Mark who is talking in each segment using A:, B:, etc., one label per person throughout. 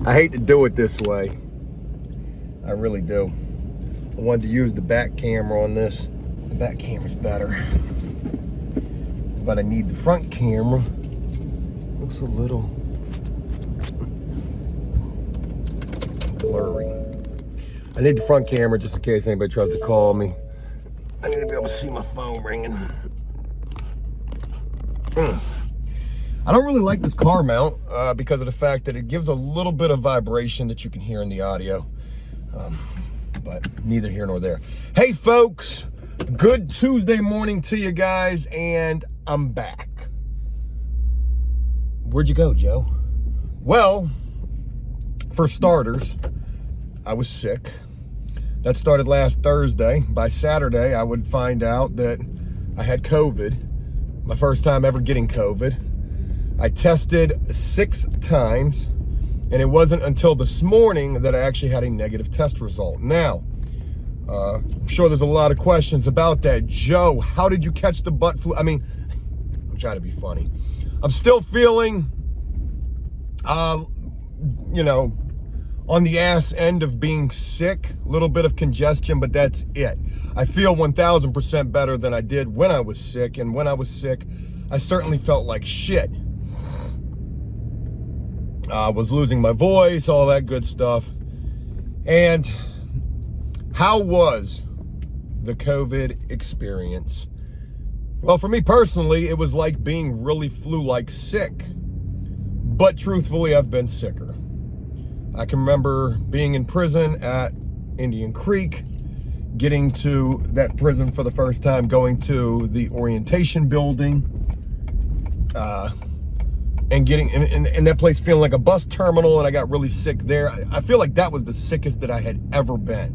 A: I hate to do it this way. I really do. I wanted to use the back camera on this. The back camera's better. But I need the front camera. Looks a little blurry. I need the front camera just in case anybody tries to call me. I need to be able to see my phone ringing. I don't really like this car mount because of the fact that it gives a little bit of vibration that you can hear in the audio. But neither here nor there. Hey folks, good Tuesday morning to you guys, and I'm back. Where'd you go, Joe? Well, for starters, I was sick. That started last Thursday. By Saturday, I would find out that I had COVID. My first time ever getting COVID. I tested 6 times, and it wasn't until this morning that I actually had a negative test result. Now, I'm sure there's a lot of questions about that. Joe, how did you catch the butt flu? I mean, I'm trying to be funny. I'm still feeling, you know, on the ass end of being sick, a little bit of congestion, but that's it. I feel 1000% better than I did when I was sick, and when I was sick, I certainly felt like shit. I was losing my voice, all that good stuff. And how was the COVID experience? Well, for me personally, it was like being really flu-like sick. But truthfully, I've been sicker. I can remember being in prison at Indian Creek, getting to that prison for the first time, going to the orientation building, and getting in that place feeling like a bus terminal, and I got really sick there. I feel like that was the sickest that I had ever been,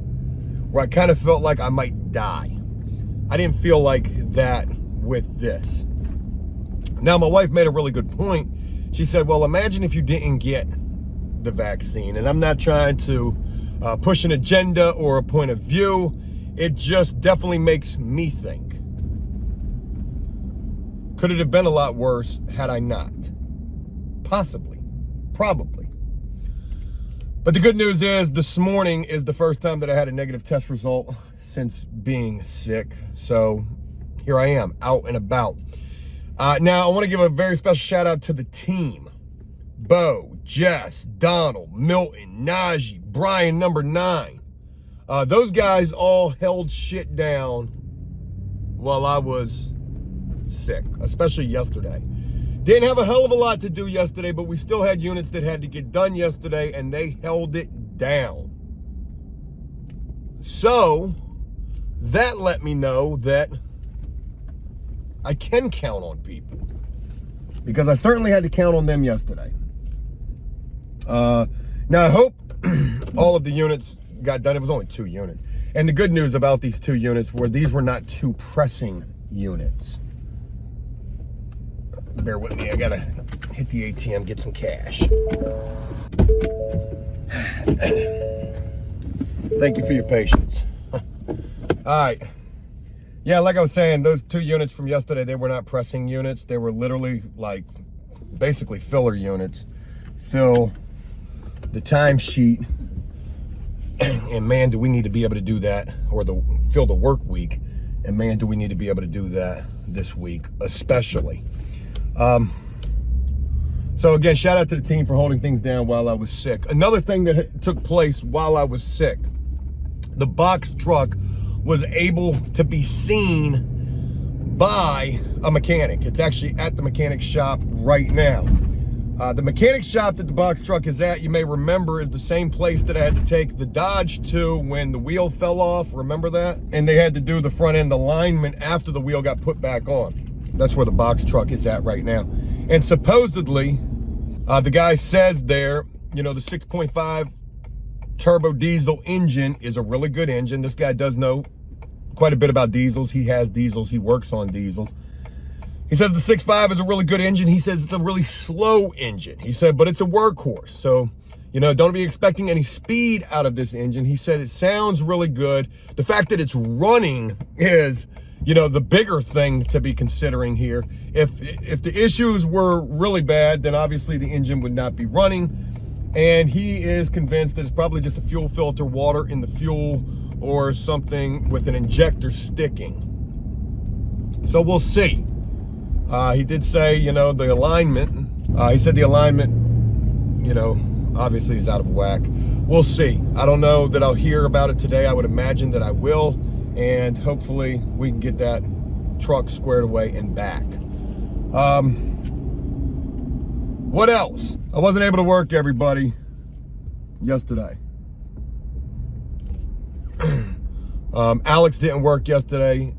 A: where I kind of felt like I might die. I didn't feel like that with this. Now, my wife made a really good point. She said, well, imagine if you didn't get the vaccine. And I'm not trying to push an agenda or a point of view. It just definitely makes me think. Could it have been a lot worse had I not? Possibly. Probably. But the good news is this morning is the first time that I had a negative test result since being sick. So here I am, out and about. Now, I want to give a very special shout out to the team. Bo, Jess, Donald, Milton, Najee, Brian, number 9. Those guys all held shit down while I was sick, especially yesterday. Didn't have a hell of a lot to do yesterday, but we still had units that had to get done yesterday, and they held it down. So that let me know that I can count on people, because I certainly had to count on them yesterday. Now I hope all of the units got done. It was only 2 units. And the good news about these 2 units were these were not 2 pressing units. Bear with me, I gotta hit the ATM, get some cash. Thank you for your patience. All right. Yeah, like I was saying, those 2 units from yesterday, they were not pressing units. They were literally like basically filler units. Fill the timesheet, and man, do we need to be able to do that, or fill the work week, and man, do we need to be able to do that this week, especially. So again, shout out to the team for holding things down while I was sick. Another thing that took place while I was sick, the box truck was able to be seen by a mechanic. It's actually at the mechanic shop right now. The mechanic shop that the box truck is at, you may remember, is the same place that I had to take the Dodge to when the wheel fell off. Remember that? And they had to do the front end alignment after the wheel got put back on. That's where the box truck is at right now. And supposedly, the guy says there, you know, the 6.5 turbo diesel engine is a really good engine. This guy does know quite a bit about diesels. He has diesels. He works on diesels. He says the 6.5 is a really good engine. He says it's a really slow engine. He said, but it's a workhorse. So, you know, don't be expecting any speed out of this engine. He said it sounds really good. The fact that it's running is, you know, the bigger thing to be considering here. If the issues were really bad, then obviously the engine would not be running. and he is convinced that it's probably just a fuel filter, water in the fuel, or something with an injector sticking. So we'll see. He did say, you know, the alignment, he said the alignment, you know, obviously is out of whack. We'll see. I don't know that I'll hear about it today. I would imagine that I will, and hopefully we can get that truck squared away and back. What else? I wasn't able to work, everybody, yesterday. Alex didn't work yesterday.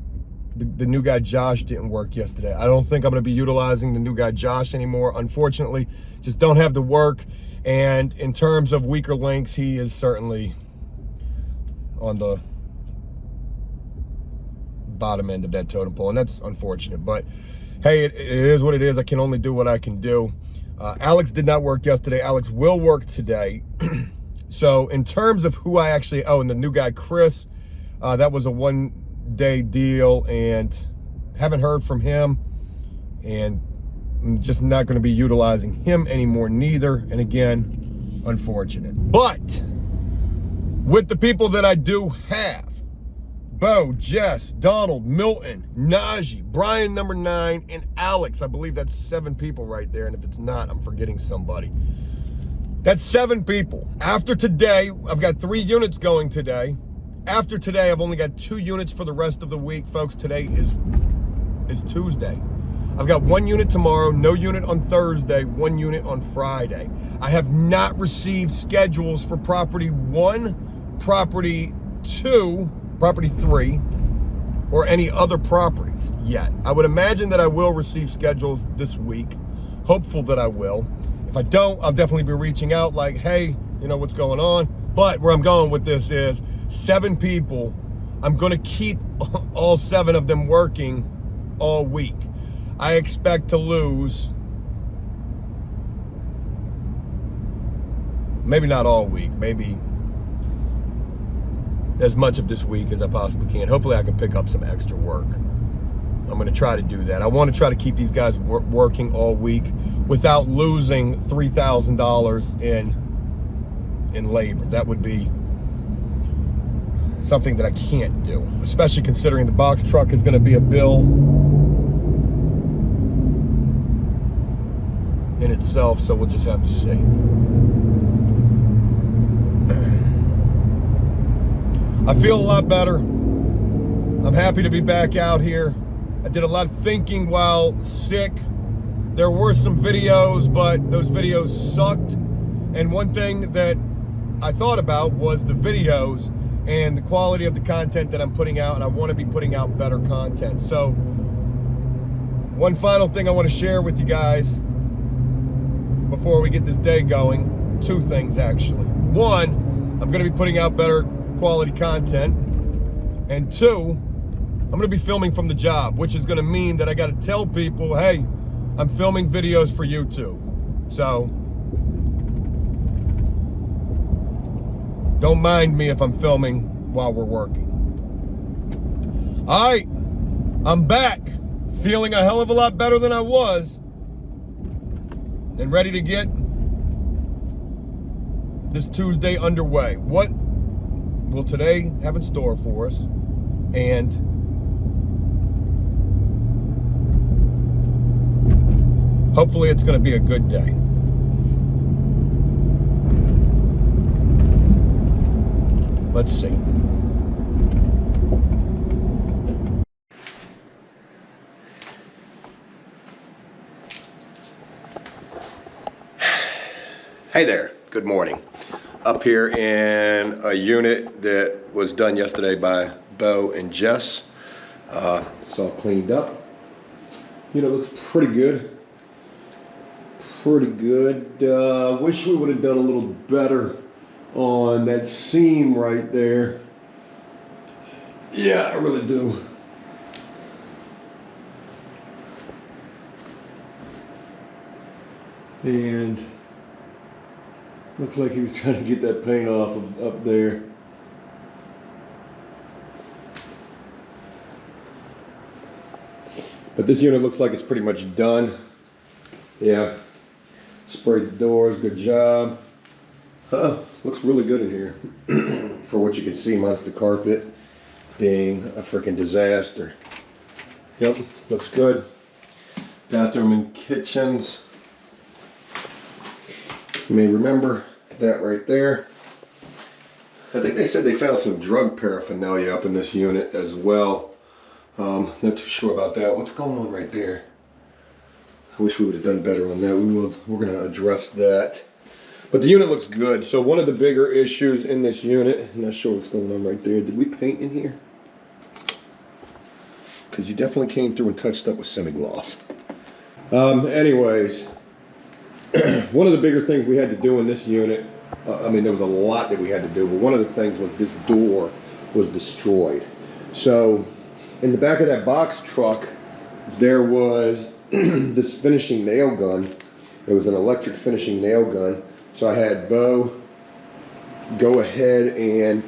A: The new guy Josh didn't work yesterday. I don't think I'm going to be utilizing the new guy Josh anymore. Unfortunately, just don't have the work. And in terms of weaker links, he is certainly on the bottom end of that totem pole, and that's unfortunate. But hey, it is what it is. I can only do what I can do. Alex did not work yesterday. Alex will work today. So in terms of who I actually, and the new guy Chris, that was a one-day deal, and haven't heard from him, and I'm just not going to be utilizing him anymore neither. And again, unfortunate. But with the people that I do have, Bo, Jess, Donald, Milton, Najee, Brian number 9, and Alex. I believe that's 7 people right there, and if it's not, I'm forgetting somebody. That's 7 people. After today, I've got 3 units going today. After today, I've only got 2 units for the rest of the week, folks. Today is Tuesday. I've got 1 unit tomorrow, no unit on Thursday, 1 unit on Friday. I have not received schedules for property 1, property 2, property 3, or any other properties yet. I would imagine that I will receive schedules this week. Hopeful that I will. If I don't, I'll definitely be reaching out like, hey, you know, what's going on? But where I'm going with this is 7 people. I'm going to keep all 7 of them working all week. I expect to lose, maybe not all week, maybe as much of this week as I possibly can. Hopefully I can pick up some extra work. I'm going to try to do that. I want to try to keep these guys working all week without losing $3,000 in labor. That would be something that I can't do, especially considering the box truck is going to be a bill in itself, so we'll just have to see. I feel a lot better. I'm happy to be back out here. I did a lot of thinking while sick. There were some videos, but those videos sucked. And one thing that I thought about was the videos and the quality of the content that I'm putting out, and I want to be putting out better content. So one final thing I want to share with you guys before we get this day going. 2 things, actually. 1, I'm going to be putting out better quality content, and 2, I'm going to be filming from the job, which is going to mean that I got to tell people, hey, I'm filming videos for YouTube. So don't mind me if I'm filming while we're working. All right, I'm back, feeling a hell of a lot better than I was, and ready to get this Tuesday underway. What will today have in store for us? And hopefully it's going to be a good day. Let's see. Hey there, good morning. Up here in a unit that was done yesterday by Bo and Jess. It's all cleaned up. Unit looks pretty good. Pretty good. Wish we would have done a little better on that seam right there. Yeah, I really do. And looks like he was trying to get that paint off of up there. But this unit looks like it's pretty much done. Yeah. Sprayed the doors, good job. Looks really good in here for what you can see, minus the carpet being a freaking disaster. Yep, looks good. Bathroom and kitchens. You may remember that right there. I think they said they found some drug paraphernalia up in this unit as well. Not too sure about that. What's going on right there? I wish we would have done better on that. We're going to address that. But the unit looks good. So one of the bigger issues in this unit, I'm not sure what's going on right there. Did we paint in here? Because you definitely came through and touched up with semi-gloss. Anyways, one of the bigger things we had to do in this unit, I mean, there was a lot that we had to do, but one of the things was this door was destroyed. So in the back of that box truck, there was this finishing nail gun. It was an electric finishing nail gun. So I had Bo go ahead and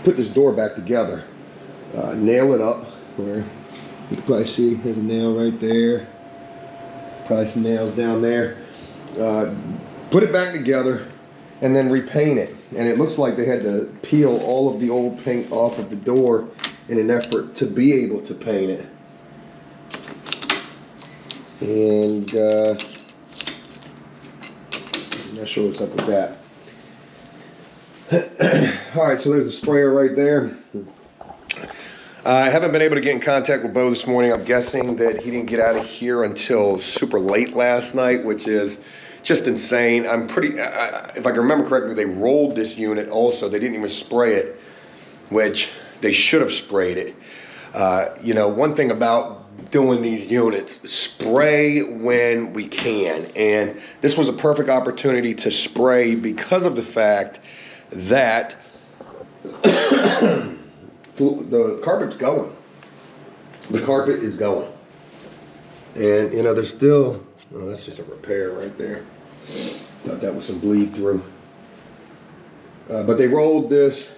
A: put this door back together, nail it up where you can probably see there's a nail right there, probably some nails down there. Put it back together and then repaint it. And it looks like they had to peel all of the old paint off of the door in an effort to be able to paint it. And I'm not sure what's up with that. Alright, so there's the sprayer right there. I haven't been able to get in contact with Bo this morning. I'm guessing that he didn't get out of here until super late last night, which is just insane. I'm pretty, if I can remember correctly, they rolled this unit also. They didn't even spray it, which they should have sprayed it. You know, one thing about doing these units, spray when we can. And this was a perfect opportunity to spray because of the fact that the carpet's going. The carpet is going. And, you know, there's still, oh, that's just a repair right there. Thought that was some bleed through. But they rolled this,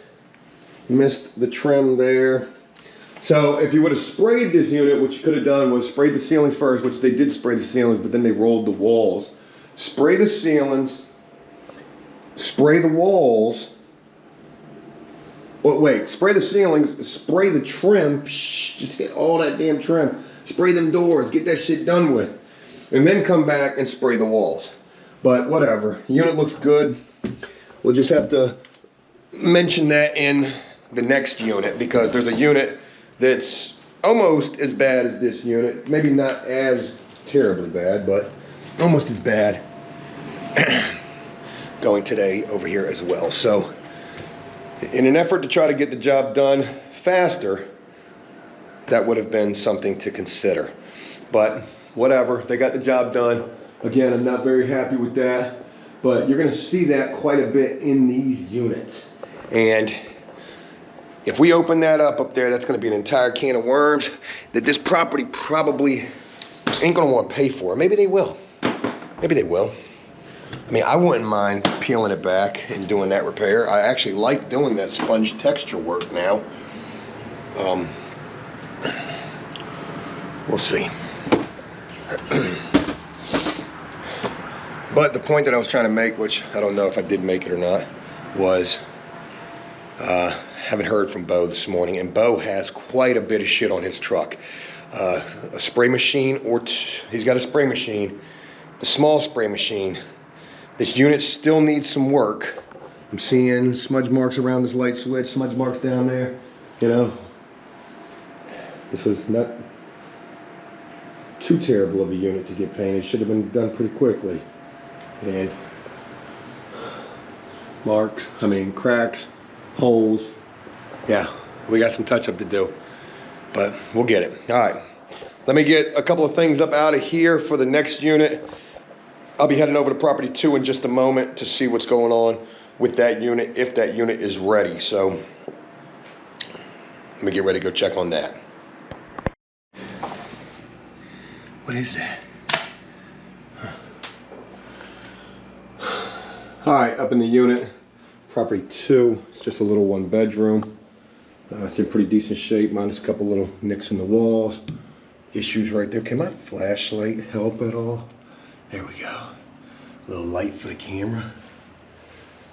A: missed the trim there. So if you would have sprayed this unit, what you could have done was sprayed the ceilings first, which they did spray the ceilings, but then they rolled the walls. Spray the ceilings, spray the walls. Oh, wait, spray the ceilings, spray the trim, just hit all that damn trim. Spray them doors, get that shit done with. And then come back and spray the walls. But whatever, the unit looks good. We'll just have to mention that in the next unit, because there's a unit that's almost as bad as this unit. Maybe not as terribly bad, but almost as bad going today over here as well. So in an effort to try to get the job done faster, that would have been something to consider. But whatever, they got the job done. Again, I'm not very happy with that, but you're gonna see that quite a bit in these units. And if we open that up there, that's gonna be an entire can of worms that this property probably ain't gonna wanna pay for. Maybe they will. Maybe they will. I mean, I wouldn't mind peeling it back and doing that repair. I actually like doing that sponge texture work now. We'll see. But the point that I was trying to make, which I don't know if I did make it or not, was haven't heard from Bo this morning, and Bo has quite a bit of shit on his truck. A spray machine, he's got a spray machine, the small spray machine. This unit still needs some work. I'm seeing smudge marks around this light switch, smudge marks down there. You know, this was not too terrible of a unit to get painted. Should have been done pretty quickly. And marks, cracks, holes. Yeah, we got some touch up to do, but we'll get it. All right, let me get a couple of things up out of here for the next unit. I'll be heading over to property 2 in just a moment to see what's going on with that unit, if that unit is ready. So let me get ready to go check on that. What is that? All right, up in the unit, property 2. It's just a little 1-bedroom. It's in pretty decent shape, minus a couple little nicks in the walls. Issues right there. Can my flashlight help at all? There we go. A little light for the camera.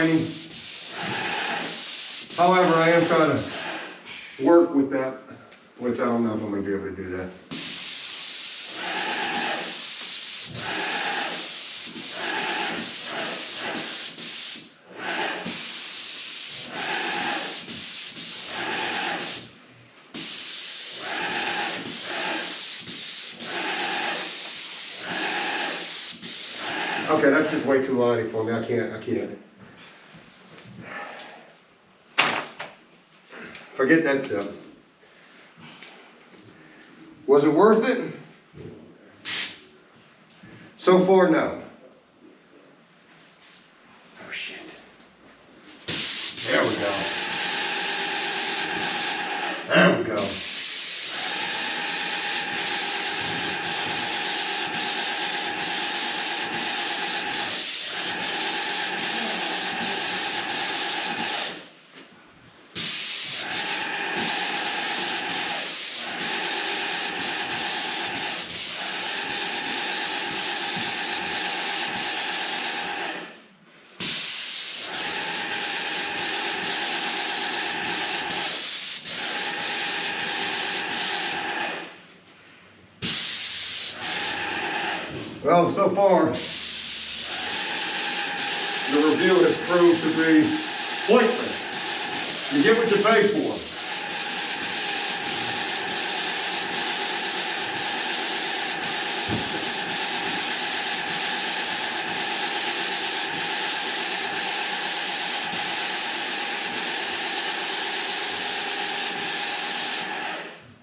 A: tiny. However, I am trying to work with that, which I don't know if I'm going to be able to do that. Okay, that's just way too liney for me. I can't. Forget that tip. Was it worth it? So far, no. Oh shit. There we go. There we go. Well, so far, the review has proved to be pointless. You get what you pay for.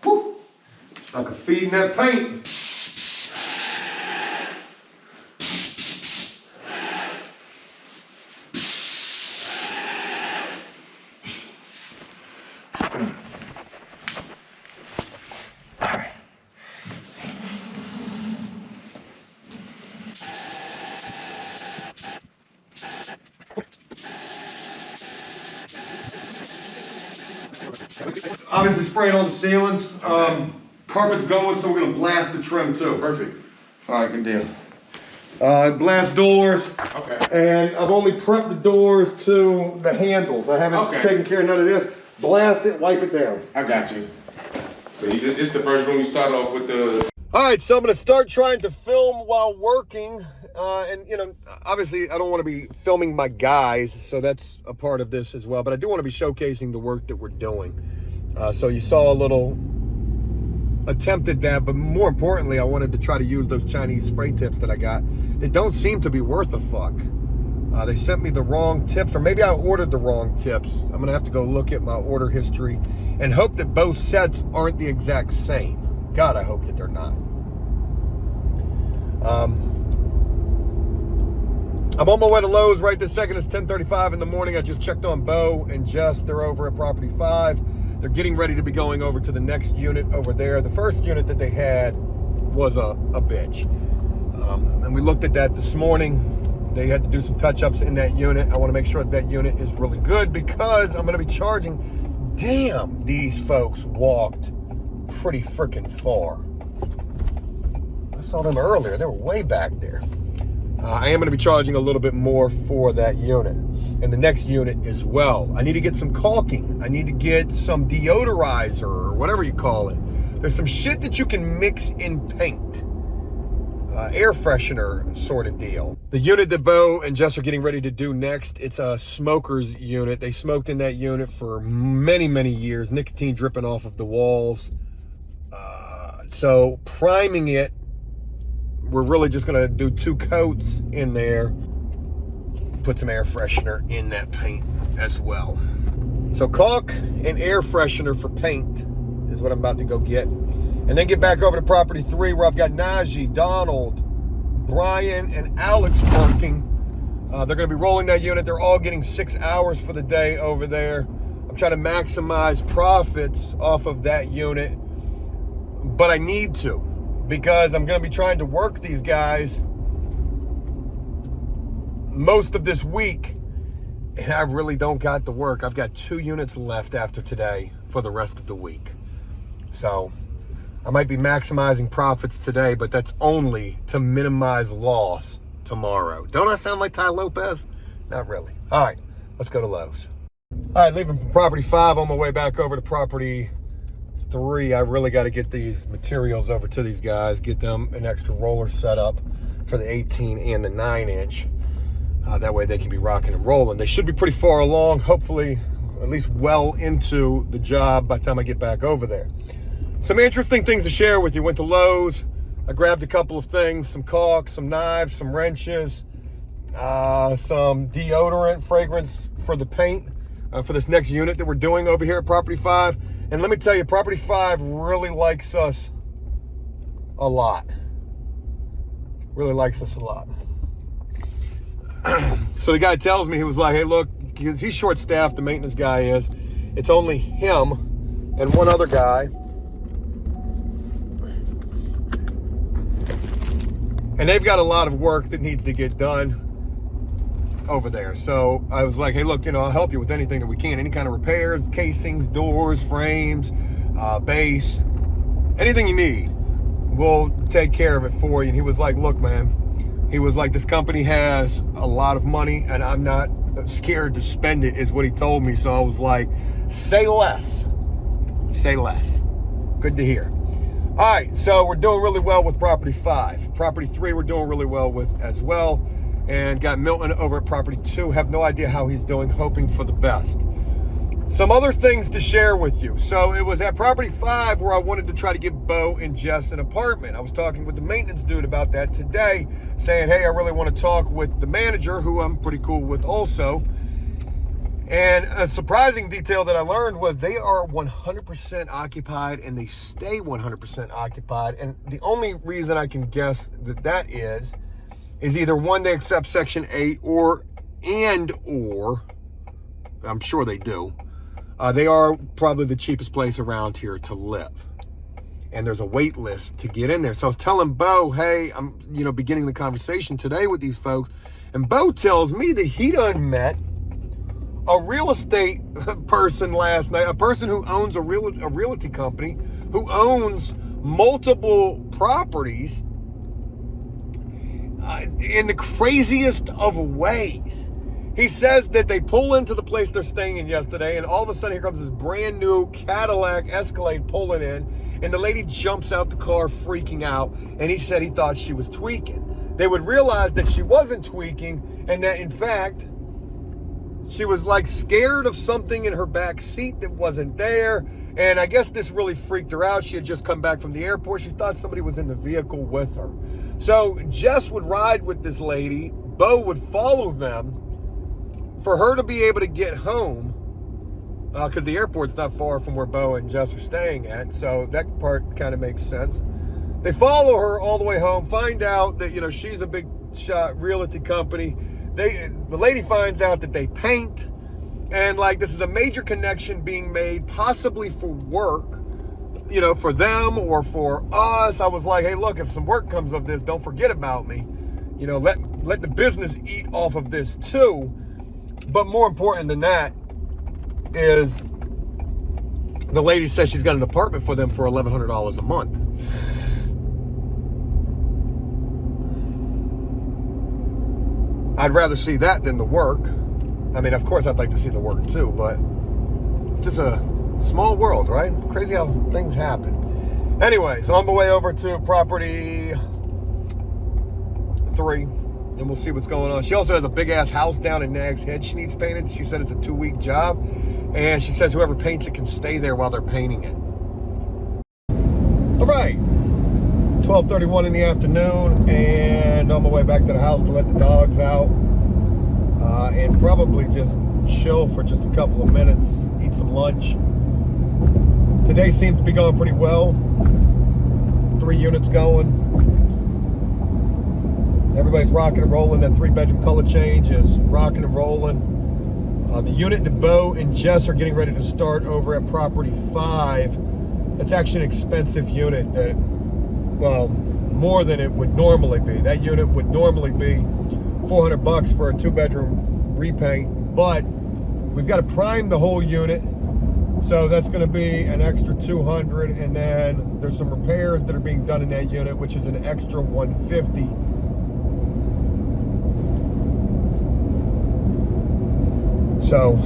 A: Whew. It's like a feeding that paint. Obviously spraying on the ceilings. Carpet's going, so we're gonna blast the trim too.
B: Perfect.
A: All right, good deal. Blast doors.
B: Okay.
A: And I've only prepped the doors to the handles. I haven't taken care of none of this. Blast it, wipe it down.
B: I got you. So it's the first room you start off with the...
A: All right, so I'm gonna start trying to film while working. And you know, obviously I don't wanna be filming my guys, so that's a part of this as well. But I do wanna be showcasing the work that we're doing. So you saw a little attempt at that, but more importantly, I wanted to try to use those Chinese spray tips that I got that don't seem to be worth a fuck. They sent me the wrong tips, or maybe I ordered the wrong tips. I'm gonna have to go look at my order history and hope that both sets aren't the exact same. God, I hope that they're not. I'm on my way to Lowe's right this second. It's 10:35 in the morning. I just checked on Bo and Jess. They're over at Property 5. They're getting ready to be going over to the next unit over there. The first unit that they had was a bitch. And we looked at that this morning. They had to do some touch-ups in that unit. I want to make sure that unit is really good because I'm going to be charging. Damn, these folks walked pretty freaking far. I saw them earlier. They were way back there. I am going to be charging a little bit more for that unit and the next unit as well. I need to get some caulking. I need to get some deodorizer or whatever you call it. There's some shit that you can mix in paint. Air freshener sort of deal. The unit that Bo and Jess are getting ready to do next, it's a smoker's unit. They smoked in that unit for many, many years. Nicotine dripping off of the walls. So priming it, we're really just gonna do 2 coats in there. Put some air freshener in that paint as well. So caulk and air freshener for paint is what I'm about to go get. And then get back over to Property 3 where I've got Najee, Donald, Brian, and Alex working. They're gonna be rolling that unit. They're all getting 6 hours for the day over there. I'm trying to maximize profits off of that unit, but I need to, because I'm gonna be trying to work these guys most of this week, and I really don't got the work. I've got 2 units left after today for the rest of the week. So I might be maximizing profits today, but that's only to minimize loss tomorrow. Don't I sound like Ty Lopez? Not really. All right, Let's go to Lowe's. All right, leaving from property 5 on my way back over to property 3. I really got to get these materials over to these guys, get them an extra roller set up for the 18 and the 9-inch. That way they can be rocking and rolling. They should be pretty far along, hopefully at least well into the job by the time I get back over there. Some interesting things to share with you. Went to Lowe's. I grabbed a couple of things, some caulk, some knives, some wrenches, some deodorant, fragrance for the paint for this next unit that we're doing over here at Property 5. And let me tell you, Property 5 really likes us a lot. Really likes us a lot. So the guy tells me, he was like, hey, look, because he's short-staffed, the maintenance guy is. It's only him and one other guy. And they've got a lot of work that needs to get done over there. So I was like, hey, look, I'll help you with anything that we can. Any kind of repairs, casings, doors, frames, base, anything you need. We'll take care of it for you. And he was like, look, man, he was like, this company has a lot of money and I'm not scared to spend it, is what he told me. So I was like, say less. Say less. Good to hear. All right, so we're doing really well with Property 5. Property 3 we're doing really well with as well. And got Milton over at Property 2. Have no idea how he's doing, hoping for the best. Some other things to share with you. So it was at Property 5 where I wanted to try to give Bo and Jess an apartment. I was talking with the maintenance dude about that today, saying, hey, I really want to talk with the manager, who I'm pretty cool with also. And a surprising detail that I learned was they are 100% occupied and they stay 100% occupied. And the only reason I can guess that is either one, they accept Section 8 or I'm sure they do. They are probably the cheapest place around here to live. And there's a wait list to get in there. So I was telling Bo, hey, I'm beginning the conversation today with these folks. And Bo tells me that he done met a real estate person last night, a person who owns a realty company, who owns multiple properties in the craziest of ways. He says that they pull into the place they're staying in yesterday, and all of a sudden here comes this brand new Cadillac Escalade pulling in, and the lady jumps out the car freaking out, and he said he thought she was tweaking. They would realize that she wasn't tweaking, and that in fact she was like scared of something in her back seat that wasn't there. And I guess this really freaked her out. She had just come back from the airport. She thought somebody was in the vehicle with her. So Jess would ride with this lady. Bo would follow them for her to be able to get home, because the airport's not far from where Bo and Jess are staying at. So that part kind of makes sense. They follow her all the way home, find out that, she's a big shot realty company. The lady finds out that they paint, and like this is a major connection being made, possibly for work, for them or for us. I was like, hey, look, if some work comes of this, don't forget about me. Let the business eat off of this too. But more important than that is the lady says she's got an apartment for them for $1,100 a month. I'd rather see that than the work. I mean, of course, I'd like to see the work too, but it's just a small world, right? Crazy how things happen. Anyway, so on the way over to Property 3, and we'll see what's going on. She also has a big-ass house down in Nag's Head she needs painted. She said it's a 2-week job, and she says whoever paints it can stay there while they're painting it. All right, 12:31 in the afternoon, and on my way back to the house to let the dogs out, and probably just chill for just a couple of minutes, eat some lunch. Today seems to be going pretty well. 3 units going. Everybody's rocking and rolling. That 3-bedroom color change is rocking and rolling. The unit that Bo and Jess are getting ready to start over at Property 5, it's actually an expensive unit that, well, more than it would normally be. That unit would normally be $400 for a 2-bedroom repaint, but we've got to prime the whole unit. So that's going to be an extra $200, and then there's some repairs that are being done in that unit, which is an extra $150. So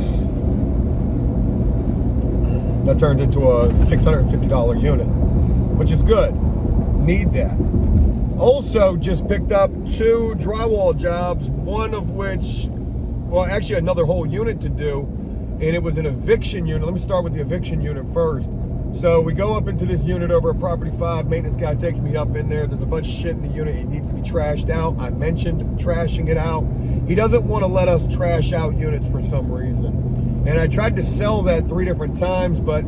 A: that turned into a $650 unit, which is good. Need that. Also just picked up 2 drywall jobs, one of which, well, actually another whole unit to do, and it was an eviction unit. Let me start with the eviction unit first. So we go up into this unit over at Property 5. Maintenance guy takes me up in there. There's a bunch of shit in the unit. It needs to be trashed out. I mentioned trashing it out. He doesn't want to let us trash out units for some reason. And I tried to sell that 3 different times, but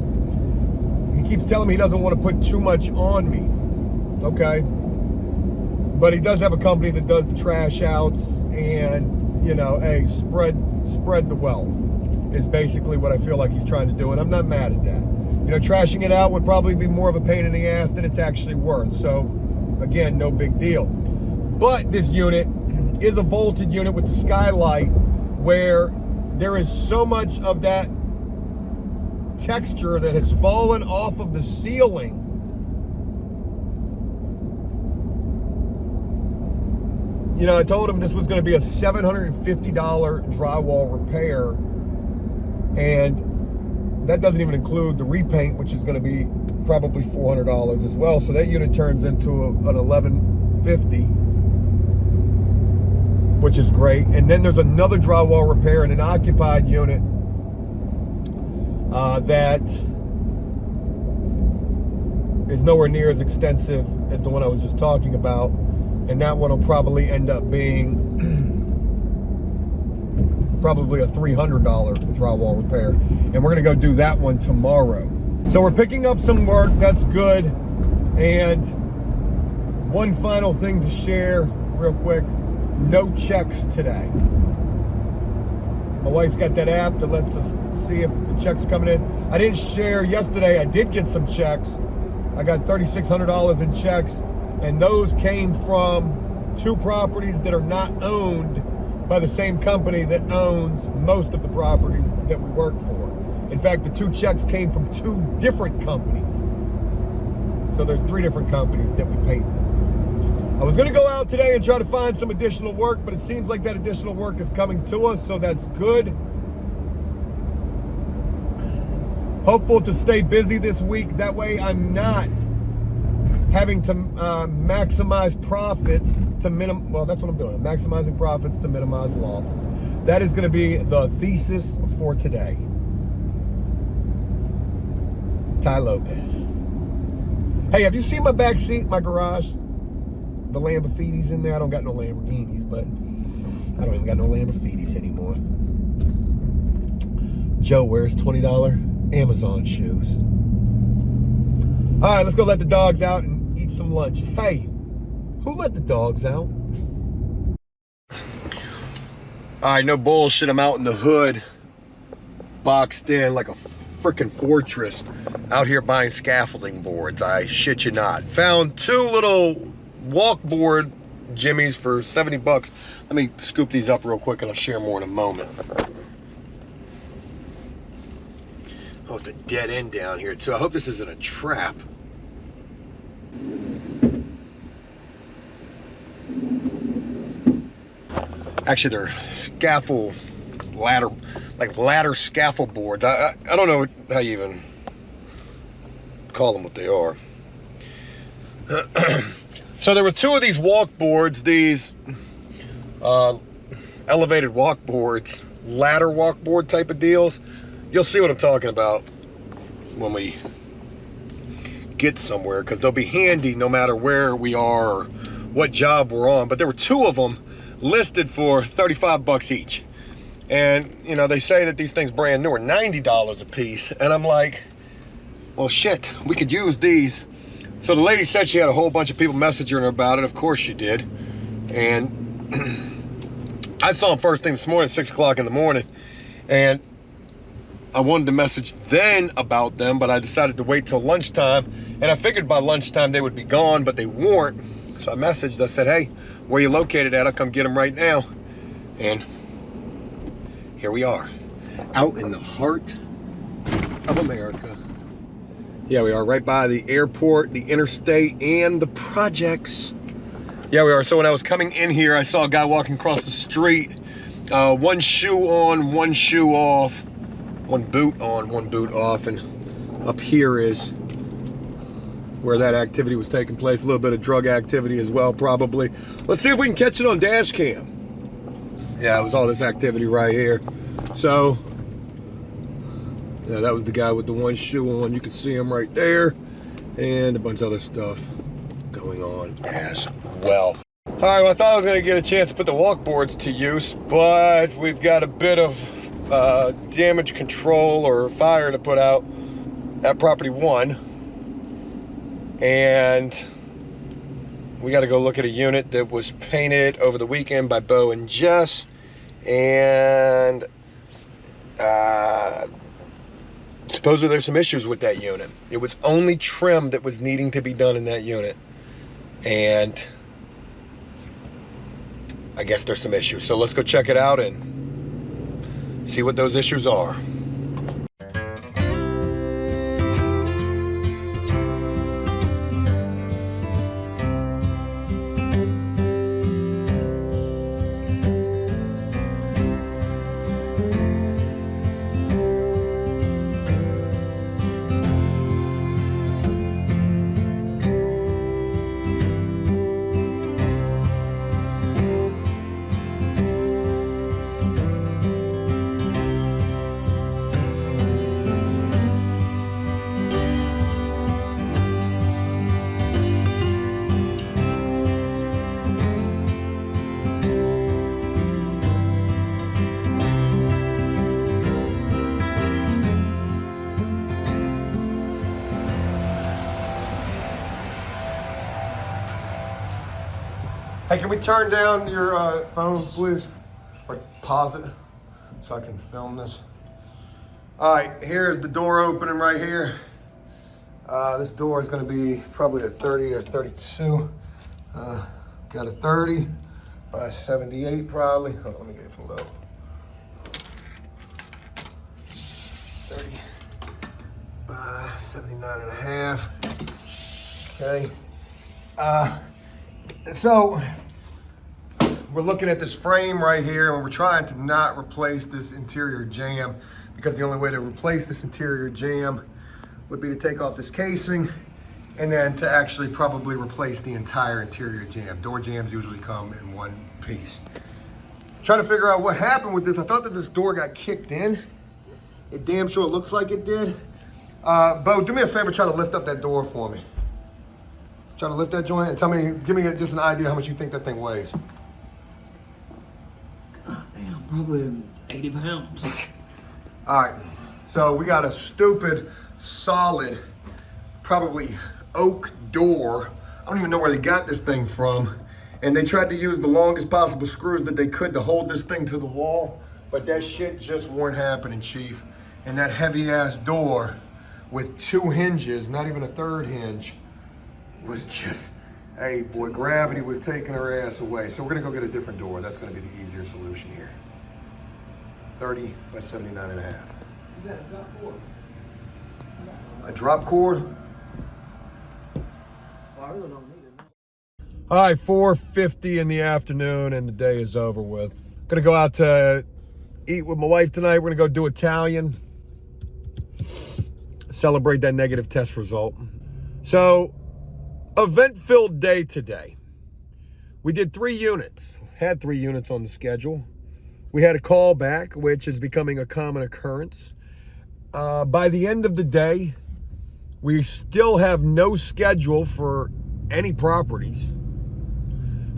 A: he keeps telling me he doesn't want to put too much on me. Okay. But he does have a company that does the trash outs, and, you know, hey, spread the wealth is basically what I feel like he's trying to do, and I'm not mad at that. You know, trashing it out would probably be more of a pain in the ass than it's actually worth. So, again, no big deal. But this unit is a vaulted unit with the skylight, where there is so much of that texture that has fallen off of the ceiling. You know, I told him this was going to be a $750 drywall repair, and that doesn't even include the repaint, which is going to be probably $400 as well. So that unit turns into an $1,150, which is great. And then there's another drywall repair in an occupied unit that is nowhere near as extensive as the one I was just talking about. And that one will probably end up being probably a $300 drywall repair. And we're gonna go do that one tomorrow. So we're picking up some work, that's good. And one final thing to share real quick, no checks today. My wife's got that app that lets us see if the checks are coming in. I didn't share yesterday, I did get some checks. I got $3,600 in checks, and those came from 2 properties that are not owned by the same company that owns most of the properties that we work for. In fact, the 2 checks came from 2 different companies. So there's 3 different companies that we paid for. I was gonna go out today and try to find some additional work, but it seems like that additional work is coming to us, so that's good. Hopeful to stay busy this week. That way I'm not having to maximize profits to well, that's what I'm doing. I'm maximizing profits to minimize losses. That is going to be the thesis for today. Ty Lopez. Hey, have you seen my back seat, my garage? The Lamborghinis in there. I don't got no Lamborghinis, but I don't even got no Lamborghinis anymore. Joe wears $20 Amazon shoes. All right, let's go let the dogs out and eat some lunch. Hey, who let the dogs out? All right, no bullshit. I'm out in the hood, boxed in like a freaking fortress, out here buying scaffolding boards. I shit you not. Found 2 little walkboard jimmies for 70 bucks. Let me scoop these up real quick and I'll share more in a moment. Oh, it's a dead end down here too. I hope this isn't a trap. Actually, they're scaffold ladder, like ladder scaffold boards. I don't know how you even call them what they are. So there were 2 of these walk boards, these elevated walk boards, ladder walk board type of deals. You'll see what I'm talking about when we get somewhere, because they'll be handy no matter where we are or what job we're on. But there were 2 of them listed for 35 bucks each. And, you know, they say that these things brand new are $90 a piece. And I'm like, well, shit, we could use these. So the lady said she had a whole bunch of people messaging her about it. Of course she did. And I saw them first thing this morning, 6 o'clock in the morning. And I wanted to message then about them, but I decided to wait till lunchtime. And I figured by lunchtime they would be gone, but they weren't. So I messaged, I said, hey, where you located at? I'll come get them right now. And here we are, out in the heart of America. Yeah, we are right by the airport, the interstate, and the projects. Yeah, we are. So when I was coming in here, I saw a guy walking across the street One shoe on, one shoe off, one boot on, one boot off, and up here is where that activity was taking place. A little bit of drug activity as well, probably. Let's see if we can catch it on dash cam. Yeah, it was all this activity right here. So, yeah, that was the guy with the one shoe on. You can see him right there, and a bunch of other stuff going on as well. All right, well, I thought I was going to get a chance to put the walk boards to use, but we've got a bit of damage control or fire to put out at property 1. And we got to go look at a unit that was painted over the weekend by Bo and Jess. And supposedly there's some issues with that unit. It was only trim that was needing to be done in that unit. And I guess there's some issues. So let's go check it out and see what those issues are. Hey, can we turn down your phone, please? Or pause it so I can film this. All right, here's the door opening right here. This door is gonna be probably a 30 or 32. Got a 30 by 78 probably. Oh, let me get it from low. 30 by 79 and a half. Okay. So we're looking at this frame right here, and we're trying to not replace this interior jamb, because the only way to replace this interior jamb would be to take off this casing and then to actually probably replace the entire interior jamb. Door jambs usually come in one piece. Trying to figure out what happened with this. I thought that this door got kicked in. It damn sure looks like it did. Bo, do me a favor, try to lift up that door for me. Try to lift that joint and tell me, give me just an idea how much you think that thing weighs.
C: God damn, probably 80 pounds.
A: All right, so we got a stupid, solid, probably oak door. I don't even know where they got this thing from. And they tried to use the longest possible screws that they could to hold this thing to the wall, but that shit just weren't happening, Chief. And that heavy ass door with 2 hinges, not even a third hinge, was just, hey boy, gravity was taking her ass away. So we're gonna go get a different door. That's gonna be the easier solution here. 30 by 79 and a half.
C: You got a drop cord?
A: A drop cord?
C: I really don't need it.
A: All right, 4:50 in the afternoon and the day is over with. Gonna go out to eat with my wife tonight. We're gonna go do Italian. Celebrate that negative test result. So, event-filled day today. We did 3 units, had 3 units on the schedule. We had a call back, which is becoming a common occurrence. By the end of the day, we still have no schedule for any properties.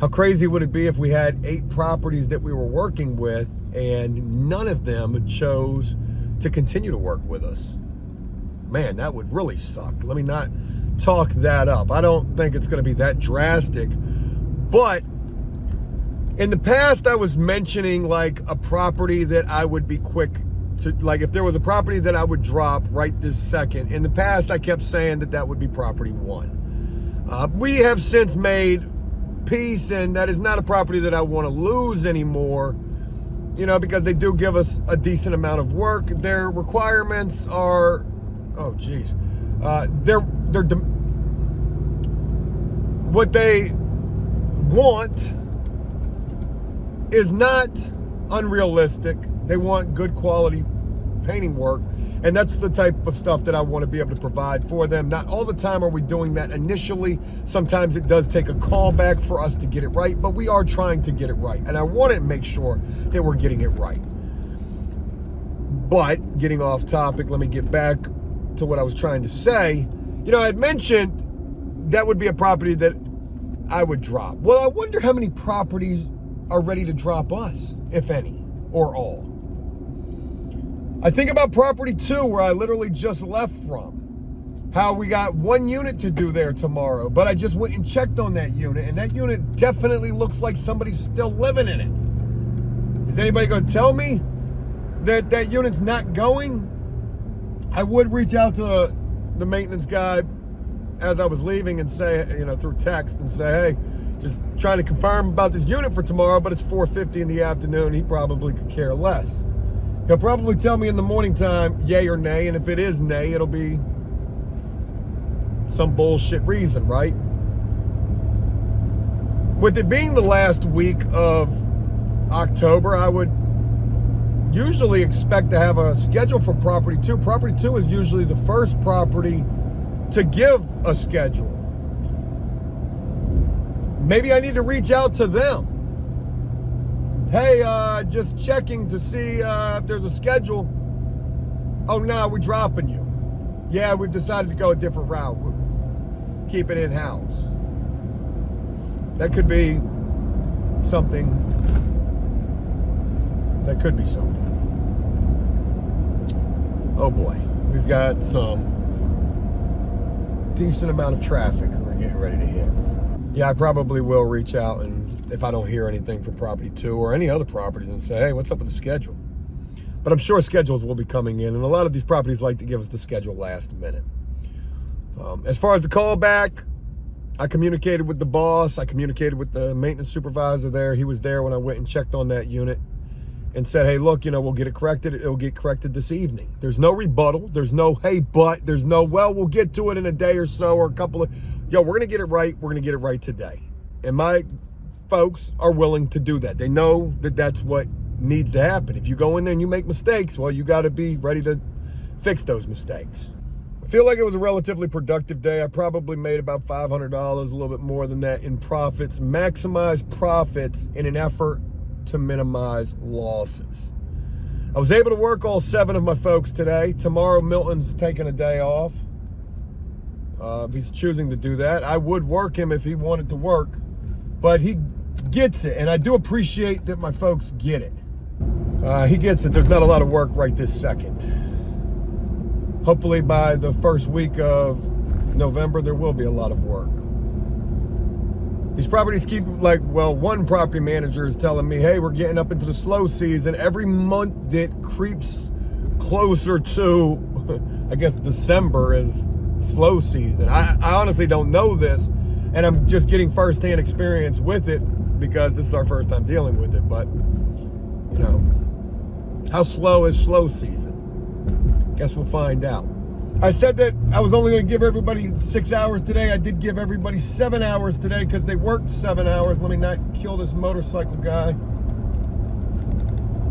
A: How crazy would it be if we had 8 properties that we were working with and none of them chose to continue to work with us? Man, that would really suck. Let me not talk that up. I don't think it's going to be that drastic, but in the past I was mentioning like a property that I would be quick to, like if there was a property that I would drop right this second. In the past I kept saying that that would be property 1. We have since made peace, and that is not a property that I want to lose anymore, you know, because they do give us a decent amount of work. Their requirements are, oh geez, what they want is not unrealistic. They want good quality painting work, and that's the type of stuff that I want to be able to provide for them. Not all the time are we doing that initially. Sometimes it does take a callback for us to get it right, but we are trying to get it right, and I want to make sure that we're getting it right. But getting off topic, let me get back to what I was trying to say. You know, I had mentioned that would be a property that I would drop. Well, I wonder how many properties are ready to drop us, if any, or all. I think about property 2, where I literally just left from. How we got 1 unit to do there tomorrow, but I just went and checked on that unit, and that unit definitely looks like somebody's still living in it. Is anybody going to tell me that that unit's not going? I would reach out to the maintenance guy as I was leaving and say, you know, through text and say, hey, just trying to confirm about this unit for tomorrow, but it's 4:50 in the afternoon. He probably could care less. He'll probably tell me in the morning time, yay or nay, and if it is nay, it'll be some bullshit reason, right? With it being the last week of October, I would usually expect to have a schedule from property 2. Property 2 is usually the first property to give a schedule. Maybe I need to reach out to them. Hey, just checking to see if there's a schedule. Oh, no, we're dropping you. Yeah, we've decided to go a different route. We'll keep it in-house. That could be something. That could be something. Oh boy, we've got some decent amount of traffic we're getting ready to hit. Yeah, I probably will reach out, and if I don't hear anything from property 2 or any other properties, and say, hey, what's up with the schedule? But I'm sure schedules will be coming in, and a lot of these properties like to give us the schedule last minute. As far as the callback, I communicated with the boss. I communicated with the maintenance supervisor there. He was there when I went and checked on that unit and said, hey, look, you know, we'll get it corrected. It'll get corrected this evening. There's no rebuttal. There's no, hey, but. There's no, well, we'll get to it in a day or so, or a couple of, yo, we're going to get it right. We're going to get it right today. And my folks are willing to do that. They know that that's what needs to happen. If you go in there and you make mistakes, well, you got to be ready to fix those mistakes. I feel like it was a relatively productive day. I probably made about $500, a little bit more than that in profits. Maximize profits in an effort to minimize losses. I was able to work all 7 of my folks today. Tomorrow, Milton's taking a day off. He's choosing to do that. I would work him if he wanted to work, but he gets it, and I do appreciate that my folks get it. He gets it. There's not a lot of work right this second. Hopefully by the first week of November, there will be a lot of work. These properties keep, like, well, one property manager is telling me, hey, we're getting up into the slow season. Every month that creeps closer to, I guess, December is slow season. I honestly don't know this, and I'm just getting firsthand experience with it because this is our first time dealing with it. But, you know, how slow is slow season? Guess we'll find out. I said that I was only going to give everybody 6 hours today. I did give everybody 7 hours today because they worked 7 hours. Let me not kill this motorcycle guy.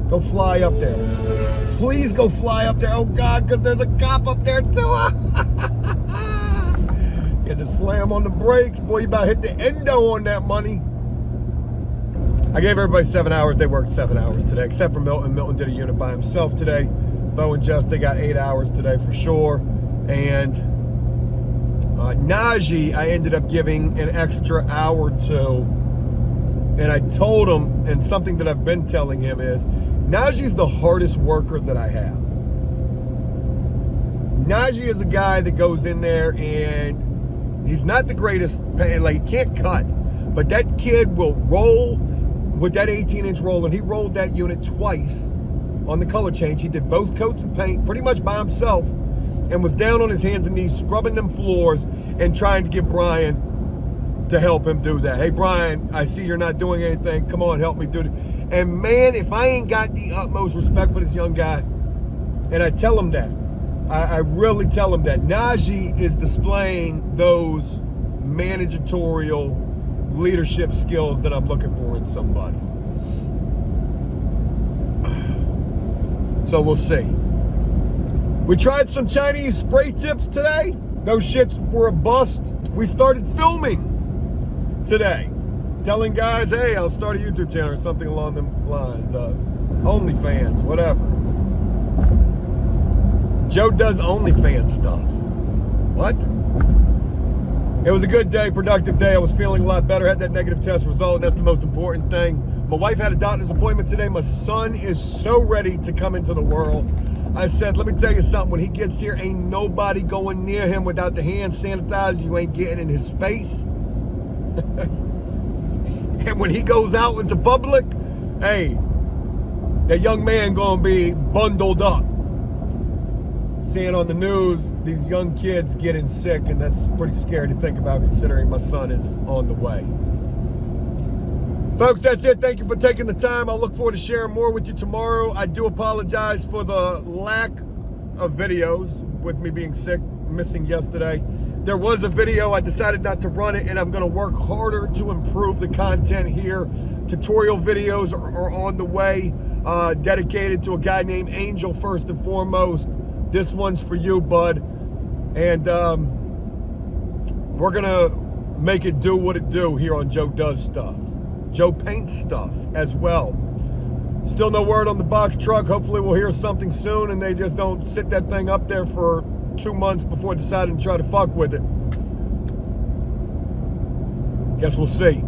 A: Go fly up there. Please go fly up there. Oh, God, because there's a cop up there, too. You had to slam on the brakes. Boy, you about hit the endo on that money. I gave everybody 7 hours. They worked 7 hours today, except for Milton. Milton did a unit by himself today. Bo and Jess, they got 8 hours today for sure. And Najee, I ended up giving an extra hour to. And I told him, and something that I've been telling him is, Najee's the hardest worker that I have. Najee is a guy that goes in there and he's not the greatest, like, he can't cut. But that kid will roll with that 18-inch roller. He rolled that unit twice on the color change. He did both coats of paint pretty much by himself and was down on his hands and knees scrubbing them floors and trying to get Brian to help him do that. Hey, Brian, I see you're not doing anything. Come on, help me do it. And man, if I ain't got the utmost respect for this young guy, and I tell him that, I really tell him that, Najee is displaying those managerial leadership skills that I'm looking for in somebody. So we'll see. We tried some Chinese spray tips today. Those shits were a bust. We started filming today. Telling guys, hey, I'll start a YouTube channel or something along them lines. OnlyFans, whatever. Joe does OnlyFans stuff. What? It was a good day, productive day. I was feeling a lot better. Had that negative test result, and that's the most important thing. My wife had a doctor's appointment today. My son is so ready to come into the world. I said, let me tell you something. When he gets here, ain't nobody going near him without the hand sanitizer. You ain't getting in his face. And when he goes out into public, hey, that young man gonna be bundled up. Seeing on the news, these young kids getting sick, and that's pretty scary to think about considering my son is on the way. Folks, that's it. Thank you for taking the time. I look forward to sharing more with you tomorrow. I do apologize for the lack of videos with me being sick, missing yesterday. There was a video, I decided not to run it, and I'm gonna work harder to improve the content here. Tutorial videos are on the way, dedicated to a guy named Angel first and foremost. This one's for you, bud. And we're gonna make it do what it do here on Joe Does Stuff. Joe Paints Stuff as well. Still no word on the box truck. Hopefully we'll hear something soon and they just don't sit that thing up there for 2 months before deciding to try to fuck with it. Guess we'll see.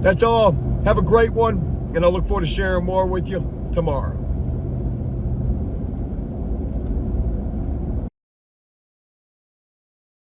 A: That's all. Have a great one, and I look forward to sharing more with you tomorrow.